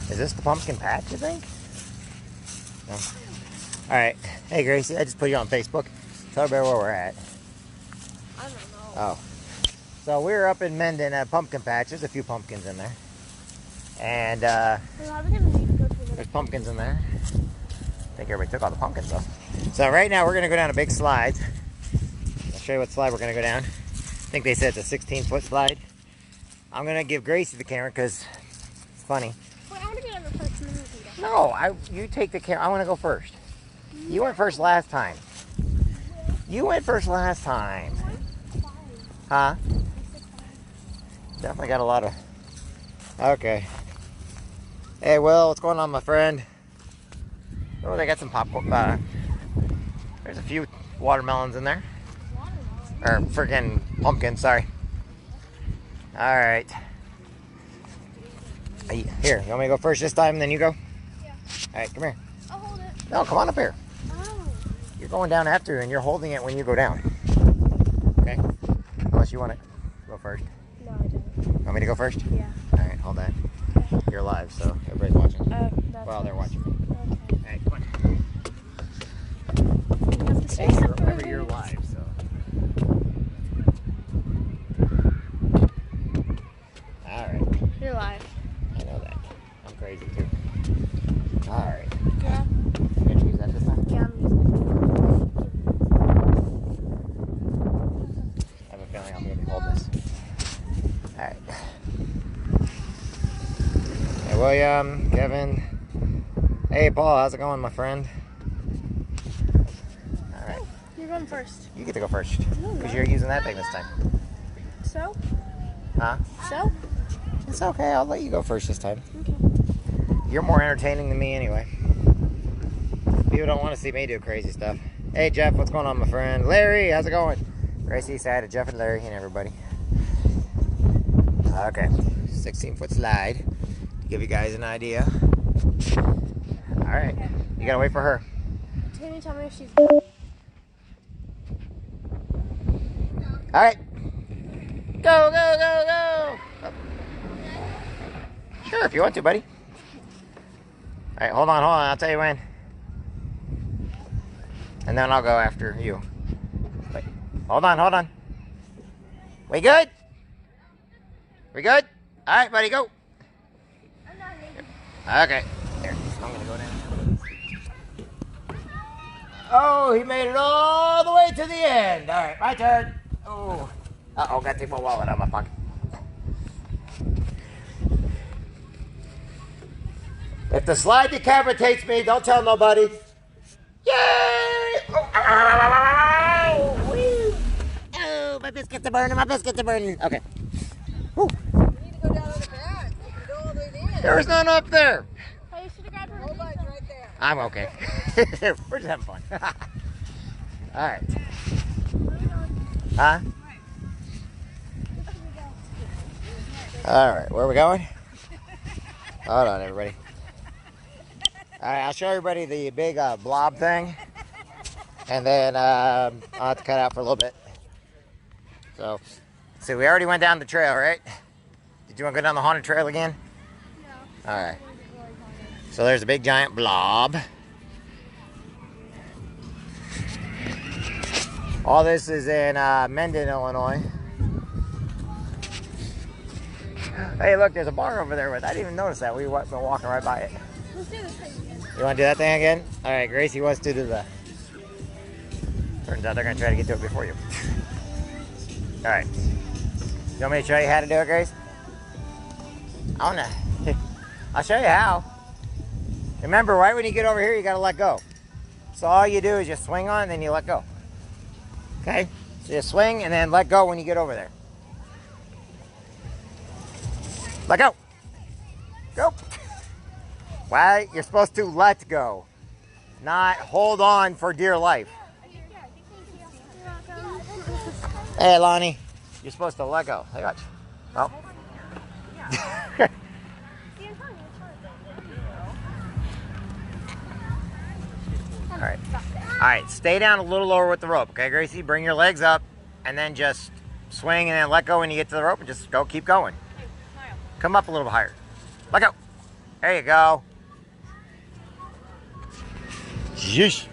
Is this the pumpkin patch, you think? No. Alright. Hey, Gracie, I just put you on Facebook. Tell everybody where we're at. I don't know. Oh. So we're up in Menden at pumpkin patch. There's a few pumpkins in there. And there's pumpkins in there. I think everybody took all the pumpkins though. So right now we're going to go down a big slide. I'll show you what slide we're going to go down. I think they said it's a 16-foot slide. I'm going to give Gracie the camera because it's funny. Wait, I want to get over first and then we can go. No, you take the camera. I want to go first. You went first last time. You went first last time. Huh? Definitely got a lot of... Okay. Hey, Will, what's going on, my friend? Oh, they got some popcorn. There's a few watermelons in there. Or freaking pumpkins, sorry. Alright. Here, you want me to go first this time and then you go? Yeah. Alright, come here. I'll hold it. No, come on up here. Oh. You're going down after and you're holding it when you go down. Okay? Unless you want to go first. No, I don't. Want me to go first? Yeah. Alright, hold that. Okay. You're live, so everybody's watching. That's Well, they're watching me. Okay. Alright, come on. You have to Hey, remember you're live, so. Alright. You're live. I know that. I'm crazy too. Alright. Yeah. You gonna use that this time? Yeah, I'm using I have a feeling I'll be able to hold this. Alright. Hey, William, Kevin. Hey, Paul, how's it going, my friend? Alright. You're going first. You get to go first. No, Because no. you're using that thing this time. So? Huh? So? It's okay, I'll let you go first this time. Okay. You're more entertaining than me anyway. People don't want to see me do crazy stuff. Hey, Jeff, what's going on, my friend? Larry, how's it going? Gracie, say hi to Jeff and Larry and everybody. Okay, 16-foot slide to give you guys an idea. All right, you gotta wait for her. Can you tell me if she's... All right, go, go, go, go. Oh. Sure, if you want to, buddy. All right, hold on, I'll tell you when. And then I'll go after you. Wait, hold on. We good? We good? All right, buddy, go. Okay. Here, I'm gonna go down. Oh, he made it all the way to the end. All right, my turn. Oh, uh-oh, got to take my wallet out of my pocket. If the slide decapitates me, don't tell nobody. Yay! Oh, my biscuits are burning, Okay. Whew. You need to go down to the back. You can go all the way in. There's none up there. Oh, you should have grabbed her. Nobody's right there. I'm okay. We're just having fun. All right. Huh? All right, where are we going? Hold on, everybody. All right, I'll show everybody the big blob thing. And then I'll have to cut out for a little bit. So we already went down the trail, right? Did you want to go down the haunted trail again? No. All right. So there's a big giant blob. All this is in Menden, Illinois. Hey, look, there's a bar over there. I didn't even notice that. We've been walking right by it. Let's do this thing again. You want to do that thing again? All right, Gracie wants to do that. Turns out they're going to try to get to it before you. All right. You want me to show you how to do it, Grace? I want to. I'll show you how. Remember, right when you get over here, you got to let go. So all you do is just swing on and then you let go. Okay? So you swing and then let go when you get over there. Let go. Go. Why? You're supposed to let go, not hold on for dear life. Hey, Lonnie. You're supposed to let go. I got you. Oh. All right. All right. Stay down a little lower with the rope, okay, Gracie? Bring your legs up, and then just swing, and then let go when you get to the rope, and just go. Keep going. Come up a little higher. Let go. There you go. Yeesh.